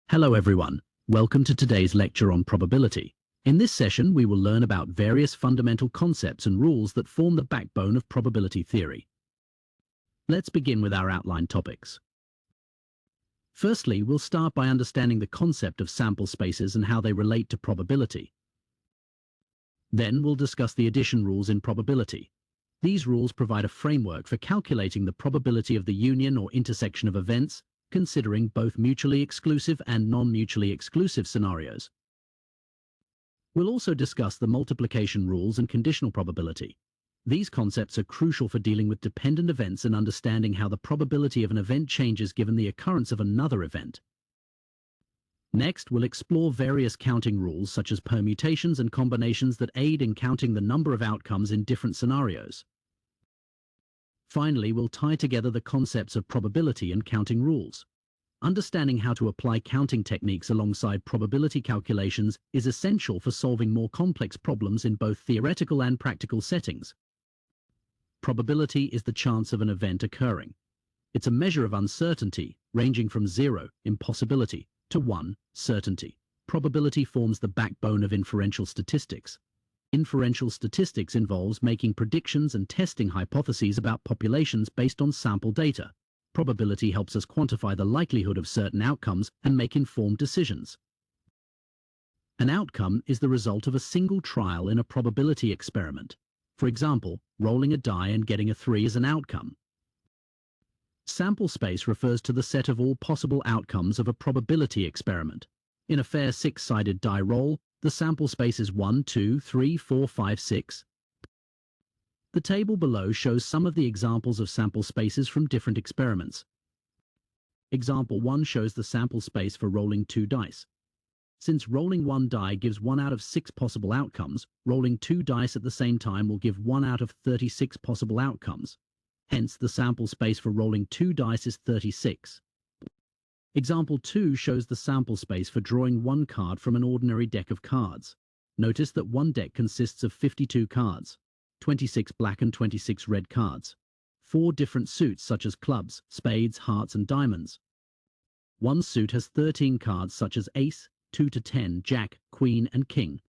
Hello everyone, welcome to today's lecture on probability. In this session we will learn about various fundamental concepts and rules that form the backbone of probability theory. Let's begin with our outline topics. Firstly, we'll start by understanding the concept of sample spaces and how they relate to probability. Then we'll discuss the addition rules in probability. These rules provide a framework for calculating the probability of the union or intersection of events, considering both mutually exclusive and non-mutually exclusive scenarios. We'll also discuss the multiplication rules and conditional probability. These concepts are crucial for dealing with dependent events and understanding how the probability of an event changes given the occurrence of another event. Next, we'll explore various counting rules such as permutations and combinations that aid in counting the number of outcomes in different scenarios. Finally, we'll tie together the concepts of probability and counting rules. Understanding how to apply counting techniques alongside probability calculations is essential for solving more complex problems in both theoretical and practical settings. Probability is the chance of an event occurring. It's a measure of uncertainty, ranging from 0, impossibility, to 1, certainty. Probability forms the backbone of inferential statistics. Inferential statistics involves making predictions and testing hypotheses about populations based on sample data. Probability helps us quantify the likelihood of certain outcomes and make informed decisions. An outcome is the result of a single trial in a probability experiment. For example, rolling a die and getting a 3 is an outcome. Sample space refers to the set of all possible outcomes of a probability experiment. In a fair six-sided die roll, the sample space is 1, 2, 3, 4, 5, 6. The table below shows some of the examples of sample spaces from different experiments. Example 1 shows the sample space for rolling 2 dice. Since rolling 1 die gives 1 out of 6 possible outcomes, rolling 2 dice at the same time will give 1 out of 36 possible outcomes. Hence, the sample space for rolling 2 dice is 36. Example 2 shows the sample space for drawing 1 card from an ordinary deck of cards. Notice that one deck consists of 52 cards, 26 black and 26 red cards, 4 different suits such as clubs, spades, hearts and diamonds. One suit has 13 cards such as ace, 2 to 10, jack, queen and king.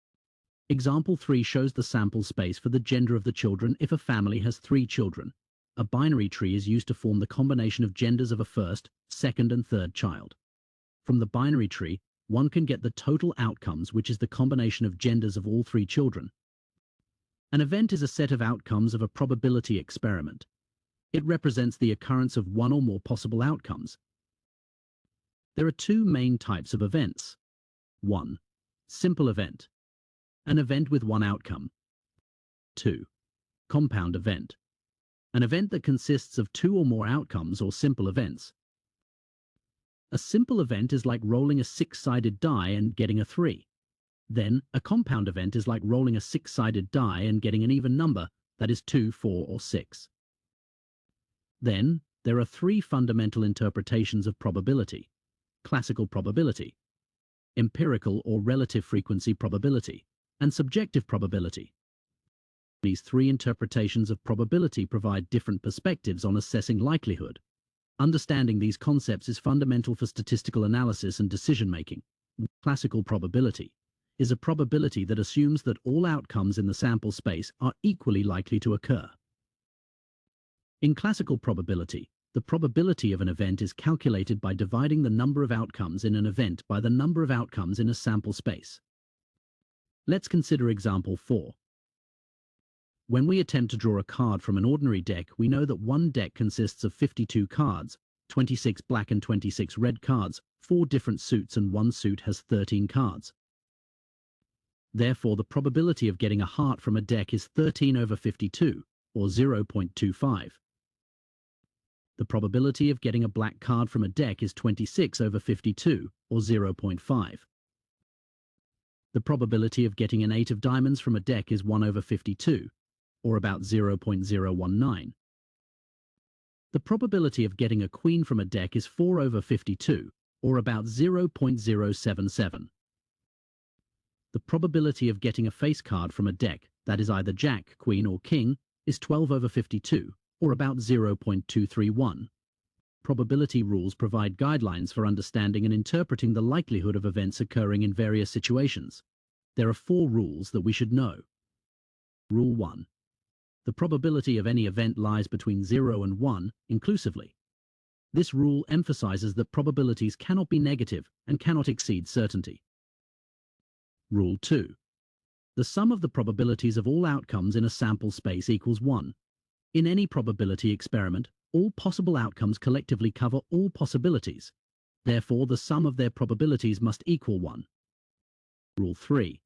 Example 3 shows the sample space for the gender of the children if a family has 3 children. A binary tree is used to form the combination of genders of a first, second and third child. From the binary tree, one can get the total outcomes, which is the combination of genders of all 3 children. An event is a set of outcomes of a probability experiment. It represents the occurrence of one or more possible outcomes. There are 2 main types of events. 1. Simple event. An event with one outcome. 2. Compound event. An event that consists of 2 or more outcomes or simple events. A simple event is like rolling a 6-sided die and getting a 3. Then, a compound event is like rolling a 6-sided die and getting an even number, that is 2, 4, or 6. Then, there are 3 fundamental interpretations of probability: classical probability, empirical or relative frequency probability, and subjective probability. These 3 interpretations of probability provide different perspectives on assessing likelihood. Understanding these concepts is fundamental for statistical analysis and decision-making. Classical probability is a probability that assumes that all outcomes in the sample space are equally likely to occur. In classical probability, the probability of an event is calculated by dividing the number of outcomes in an event by the number of outcomes in a sample space. Let's consider example 4. When we attempt to draw a card from an ordinary deck, we know that one deck consists of 52 cards, 26 black and 26 red cards, 4 different suits, and one suit has 13 cards. Therefore, the probability of getting a heart from a deck is 13 over 52, or 0.25. The probability of getting a black card from a deck is 26 over 52, or 0.5. The probability of getting an 8 of diamonds from a deck is 1 over 52, or about 0.019. The probability of getting a queen from a deck is 4 over 52, or about 0.077. The probability of getting a face card from a deck, that is either jack, queen or king, is 12 over 52, or about 0.231. Probability rules provide guidelines for understanding and interpreting the likelihood of events occurring in various situations. There are 4 rules that we should know. Rule 1. The probability of any event lies between 0 and 1, inclusively. This rule emphasizes that probabilities cannot be negative and cannot exceed certainty. Rule 2. The sum of the probabilities of all outcomes in a sample space equals 1. In any probability experiment, all possible outcomes collectively cover all possibilities. Therefore, the sum of their probabilities must equal 1. Rule 3.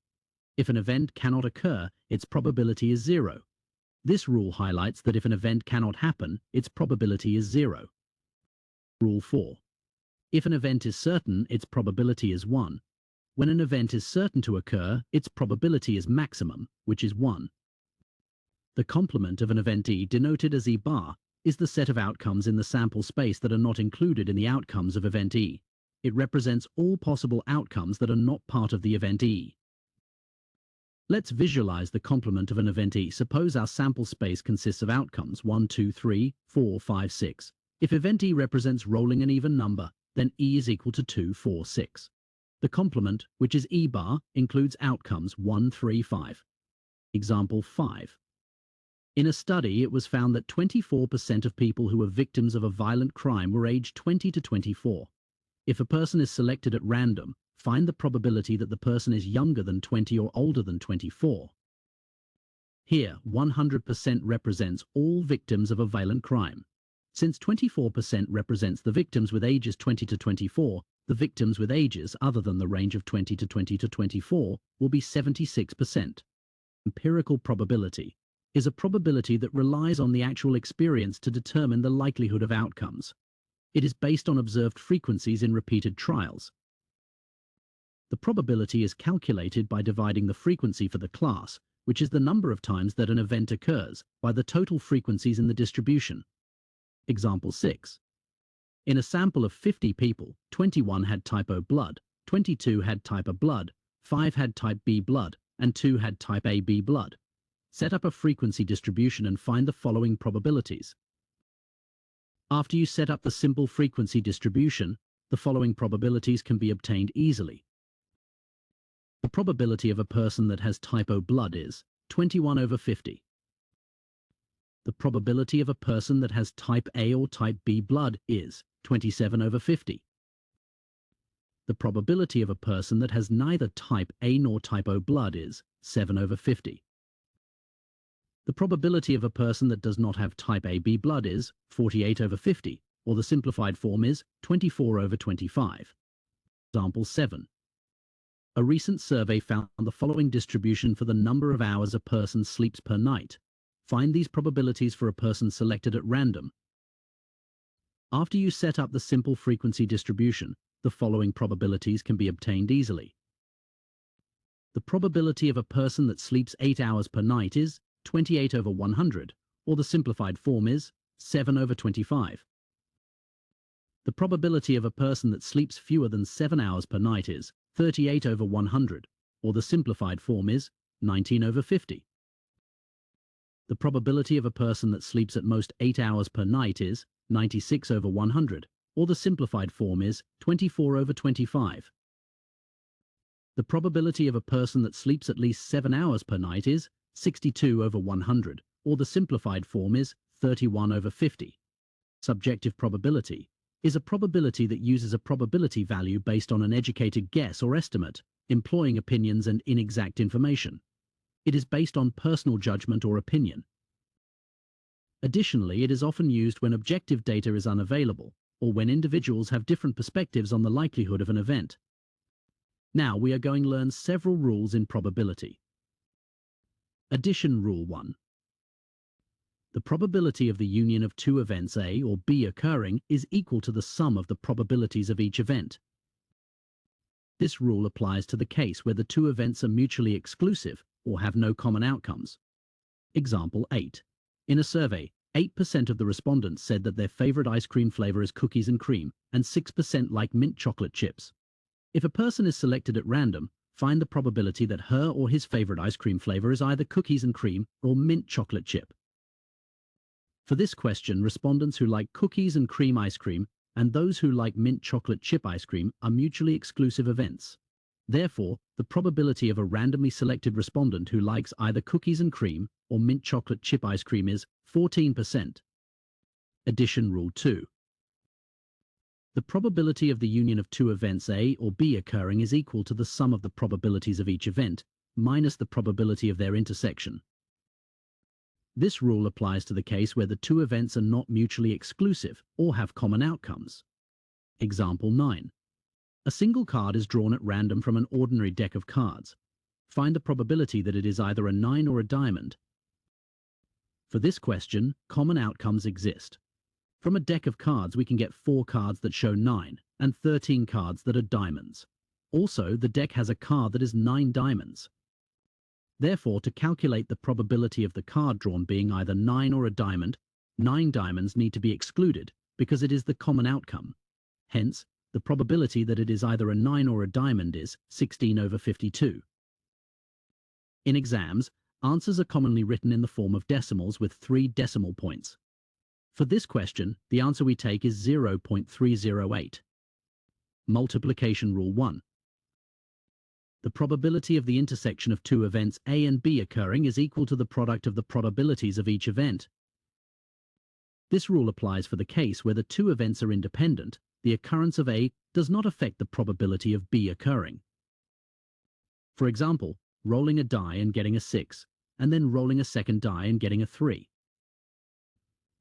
If an event cannot occur, its probability is 0. This rule highlights that if an event cannot happen, its probability is 0. Rule 4. If an event is certain, its probability is 1. When an event is certain to occur, its probability is maximum, which is 1. The complement of an event E, denoted as E bar, is the set of outcomes in the sample space that are not included in the outcomes of event E. It represents all possible outcomes that are not part of the event E. Let's visualize the complement of an event E. Suppose our sample space consists of outcomes 1, 2, 3, 4, 5, 6. If event E represents rolling an even number, then E is equal to 2, 4, 6. The complement, which is E bar, includes outcomes 1, 3, 5. Example 5. In a study, it was found that 24% of people who were victims of a violent crime were aged 20 to 24. If a person is selected at random, find the probability that the person is younger than 20 or older than 24. Here, 100% represents all victims of a violent crime. Since 24% represents the victims with ages 20 to 24, the victims with ages other than the range of 20 to 24 will be 76%. Empirical probability is a probability that relies on the actual experience to determine the likelihood of outcomes. It is based on observed frequencies in repeated trials. The probability is calculated by dividing the frequency for the class, which is the number of times that an event occurs, by the total frequencies in the distribution. Example 6. In a sample of 50 people, 21 had type O blood, 22 had type A blood, 5 had type B blood, and 2 had type AB blood. Set up a frequency distribution and find the following probabilities. After you set up the simple frequency distribution, the following probabilities can be obtained easily. The probability of a person that has type O blood is 21 over 50. The probability of a person that has type A or type B blood is 27 over 50. The probability of a person that has neither type A nor type O blood is 7 over 50. The probability of a person that does not have type AB blood is 48 over 50, or the simplified form is 24 over 25. Example 7. A recent survey found the following distribution for the number of hours a person sleeps per night. Find these probabilities for a person selected at random. After you set up the simple frequency distribution, the following probabilities can be obtained easily. The probability of a person that sleeps 8 hours per night is 28 over 100, or the simplified form is 7 over 25. The probability of a person that sleeps fewer than 7 hours per night is 38 over 100, or the simplified form is 19 over 50. The probability of a person that sleeps at most 8 hours per night is 96 over 100, or the simplified form is 24 over 25. The probability of a person that sleeps at least 7 hours per night is 62 over 100, or the simplified form is 31 over 50. Subjective probability is a probability that uses a probability value based on an educated guess or estimate, employing opinions and inexact information. It is based on personal judgment or opinion. Additionally, it is often used when objective data is unavailable, or when individuals have different perspectives on the likelihood of an event. Now we are going to learn several rules in probability. Addition Rule 1. The probability of the union of two events A or B occurring is equal to the sum of the probabilities of each event. This rule applies to the case where the two events are mutually exclusive or have no common outcomes. Example 8. In a survey, 8% of the respondents said that their favorite ice cream flavor is cookies and cream, and 6% like mint chocolate chips. If a person is selected at random, find the probability that her or his favorite ice cream flavor is either cookies and cream or mint chocolate chip. For this question, respondents who like cookies and cream ice cream and those who like mint chocolate chip ice cream are mutually exclusive events. Therefore, the probability of a randomly selected respondent who likes either cookies and cream or mint chocolate chip ice cream is 14%. Addition Rule 2. The probability of the union of two events A or B occurring is equal to the sum of the probabilities of each event minus the probability of their intersection. This rule applies to the case where the two events are not mutually exclusive or have common outcomes. Example 9. A single card is drawn at random from an ordinary deck of cards. Find the probability that it is either a 9 or a diamond. For this question, common outcomes exist. From a deck of cards, we can get 4 cards that show 9 and 13 cards that are diamonds. Also, the deck has a card that is 9 diamonds. Therefore, to calculate the probability of the card drawn being either 9 or a diamond, 9 diamonds need to be excluded because it is the common outcome. Hence, the probability that it is either a 9 or a diamond is 16/52. In exams, answers are commonly written in the form of decimals with 3 decimal points. For this question, the answer we take is 0.308. Multiplication Rule 1. The probability of the intersection of two events A and B occurring is equal to the product of the probabilities of each event. This rule applies for the case where the two events are independent. The occurrence of A does not affect the probability of B occurring. For example, rolling a die and getting a 6, and then rolling a second die and getting a 3.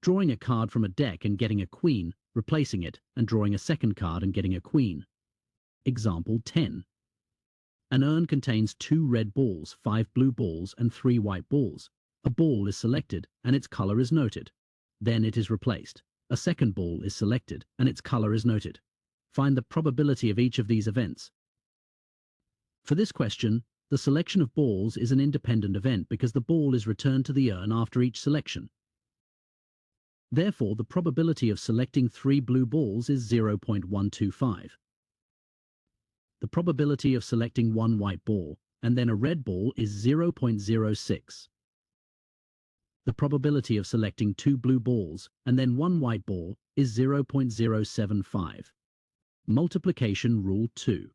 Drawing a card from a deck and getting a queen, replacing it, and drawing a second card and getting a queen. Example 10. An urn contains 2 red balls, 5 blue balls, and 3 white balls. A ball is selected, and its color is noted. Then it is replaced. A second ball is selected, and its color is noted. Find the probability of each of these events. For this question, the selection of balls is an independent event because the ball is returned to the urn after each selection. Therefore, the probability of selecting 3 blue balls is 0.125. The probability of selecting 1 white ball and then a red ball is 0.06. The probability of selecting 2 blue balls and then 1 white ball is 0.075. Multiplication Rule 2.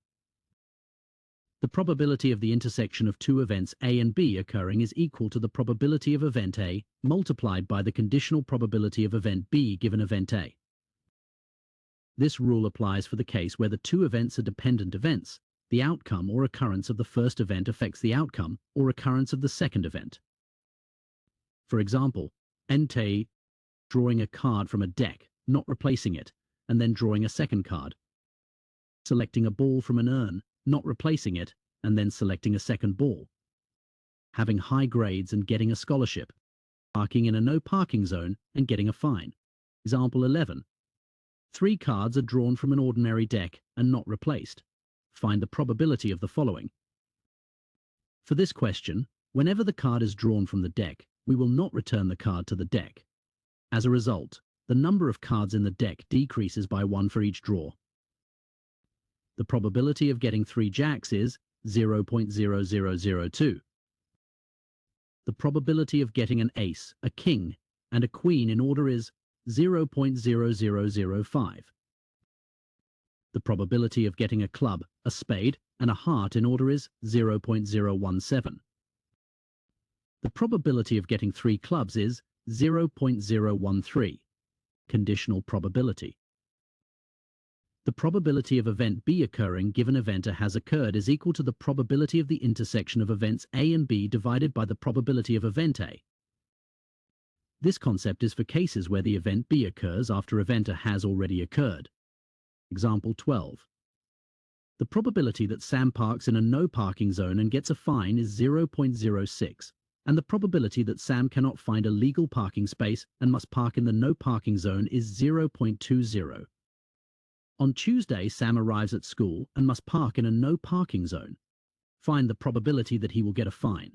The probability of the intersection of two events A and B occurring is equal to the probability of event A multiplied by the conditional probability of event B given event A. This rule applies for the case where the two events are dependent events. The outcome or occurrence of the first event affects the outcome or occurrence of the second event. For example, ente, drawing a card from a deck, not replacing it, and then drawing a second card. Selecting a ball from an urn, not replacing it, and then selecting a second ball. Having high grades and getting a scholarship. Parking in a no parking zone and getting a fine. Example 11. 3 cards are drawn from an ordinary deck and not replaced. Find the probability of the following. For this question, whenever the card is drawn from the deck, we will not return the card to the deck. As a result, the number of cards in the deck decreases by 1 for each draw. The probability of getting 3 jacks is 0.0002. The probability of getting an ace, a king, and a queen in order is 0.0005. The probability of getting a club, a spade, and a heart in order is 0.017. The probability of getting 3 clubs is 0.013. Conditional probability. The probability of event B occurring given event A has occurred is equal to the probability of the intersection of events A and B divided by the probability of event A. This concept is for cases where the event B occurs after event A has already occurred. Example 12. The probability that Sam parks in a no parking zone and gets a fine is 0.06, and the probability that Sam cannot find a legal parking space and must park in the no parking zone is 0.20. On Tuesday, Sam arrives at school and must park in a no parking zone. Find the probability that he will get a fine.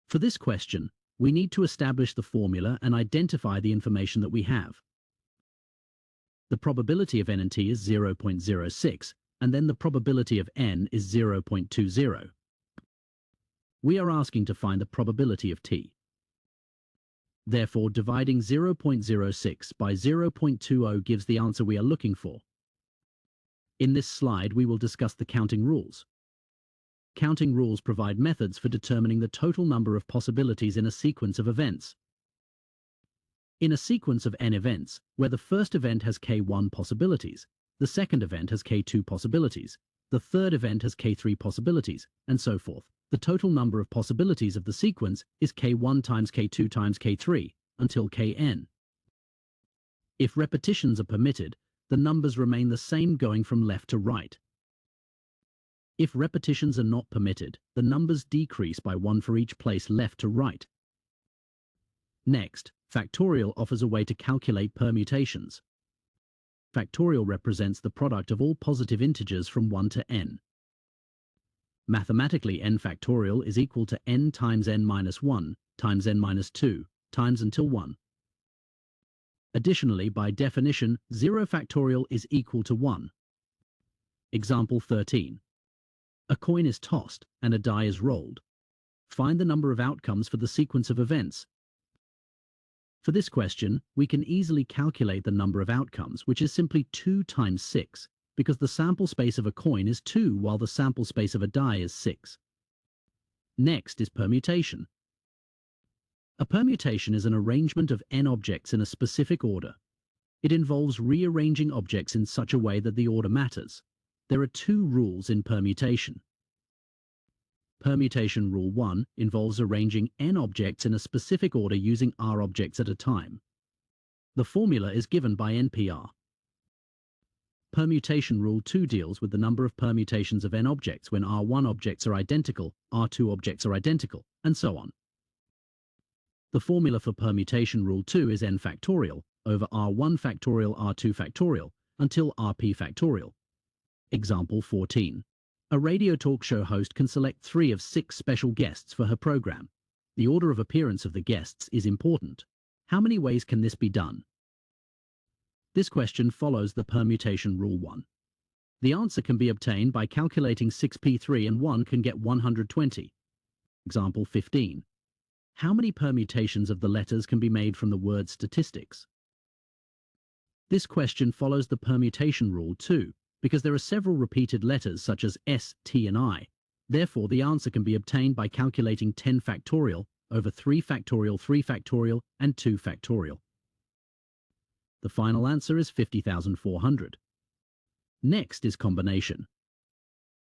For this question, we need to establish the formula and identify the information that we have. The probability of n and t is 0.06, and then the probability of n is 0.20. We are asking to find the probability of t. Therefore, dividing 0.06 by 0.20 gives the answer we are looking for. In this slide, we will discuss the counting rules. Counting rules provide methods for determining the total number of possibilities in a sequence of events. In a sequence of n events, where the first event has k1 possibilities, the second event has k2 possibilities, the third event has k3 possibilities, and so forth, the total number of possibilities of the sequence is k1 times k2 times k3, until kn. If repetitions are permitted, the numbers remain the same going from left to right. If repetitions are not permitted, the numbers decrease by 1 for each place left to right. Next, factorial offers a way to calculate permutations. Factorial represents the product of all positive integers from 1 to n. Mathematically, n factorial is equal to n times n minus 1 times n minus 2 times until 1. Additionally, by definition, 0 factorial is equal to 1. Example 13. A coin is tossed and a die is rolled. Find the number of outcomes for the sequence of events. For this question, we can easily calculate the number of outcomes, which is simply 2 times 6, because the sample space of a coin is 2 while the sample space of a die is 6. Next is permutation. A permutation is an arrangement of n objects in a specific order. It involves rearranging objects in such a way that the order matters. There are 2 rules in permutation. Permutation Rule 1 involves arranging n objects in a specific order using r objects at a time. The formula is given by NPR. Permutation Rule 2 deals with the number of permutations of n objects when r1 objects are identical, r2 objects are identical, and so on. The formula for Permutation Rule 2 is n factorial over r1 factorial r2 factorial until rp factorial. Example 14. A radio talk show host can select 3 of 6 special guests for her program. The order of appearance of the guests is important. How many ways can this be done? This question follows the Permutation Rule 1. The answer can be obtained by calculating 6p3 and 1 can get 120. Example 15. How many permutations of the letters can be made from the word statistics? This question follows the Permutation Rule 2, because there are several repeated letters such as S, T, and I. Therefore, the answer can be obtained by calculating 10 factorial over 3 factorial, and 2 factorial. The final answer is 50,400. Next is combination.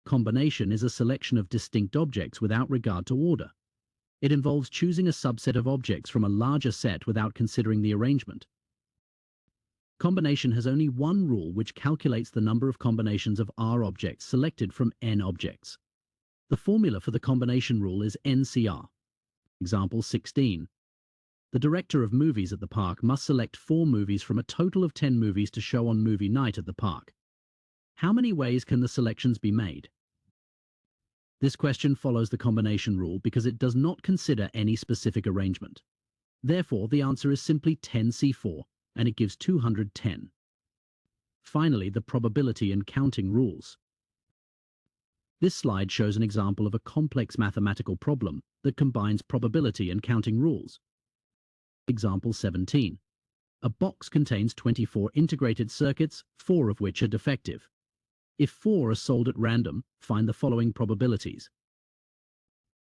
Combination is a selection of distinct objects without regard to order. It involves choosing a subset of objects from a larger set without considering the arrangement. Combination has only one rule which calculates the number of combinations of R objects selected from n objects. The formula for the combination rule is NCR. Example 16. The director of movies at the park must select 4 movies from a total of 10 movies to show on movie night at the park. How many ways can the selections be made? This question follows the combination rule because it does not consider any specific arrangement. Therefore, the answer is simply 10C4, and it gives 210. Finally, the probability and counting rules. This slide shows an example of a complex mathematical problem that combines probability and counting rules. Example 17. A box contains 24 integrated circuits, 4 of which are defective. If 4 are sold at random, find the following probabilities.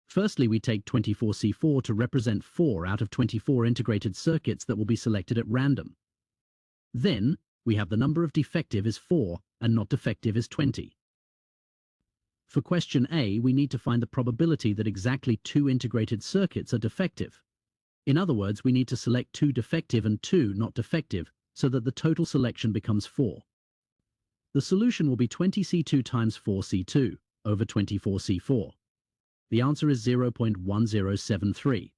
Firstly, we take 24C4 to represent 4 out of 24 integrated circuits that will be selected at random. Then, we have the number of defective is 4 and not defective is 20. For question A, we need to find the probability that exactly 2 integrated circuits are defective. In other words, we need to select 2 defective and 2 not defective so that the total selection becomes 4. The solution will be 20C2 times 4C2 over 24C4. The answer is 0.1073.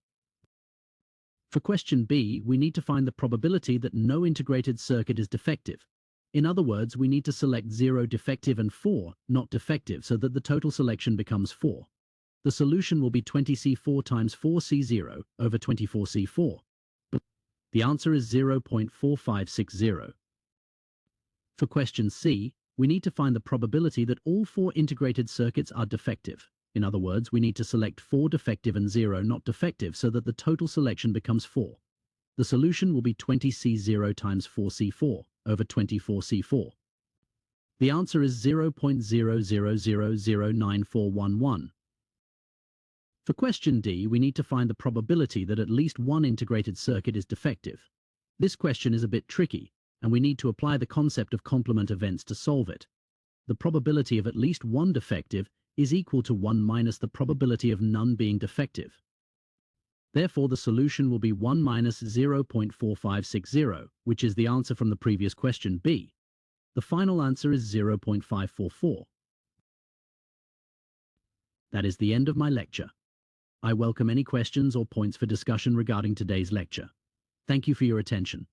For question B, we need to find the probability that no integrated circuit is defective. In other words, we need to select 0 defective and 4 not defective so that the total selection becomes 4. The solution will be 20C4 times 4C0 over 24C4. The answer is 0.4560. For question C, we need to find the probability that all 4 integrated circuits are defective. In other words, we need to select 4 defective and 0 not defective so that the total selection becomes 4. The solution will be 20C0 times 4C4 over 24C4. The answer is 0.00009411. For question D, we need to find the probability that at least one integrated circuit is defective. This question is a bit tricky, and we need to apply the concept of complement events to solve it. The probability of at least one defective is equal to 1 minus the probability of none being defective. Therefore, the solution will be 1 minus 0.4560, which is the answer from the previous question B. The final answer is 0.544. That is the end of my lecture. I welcome any questions or points for discussion regarding today's lecture. Thank you for your attention.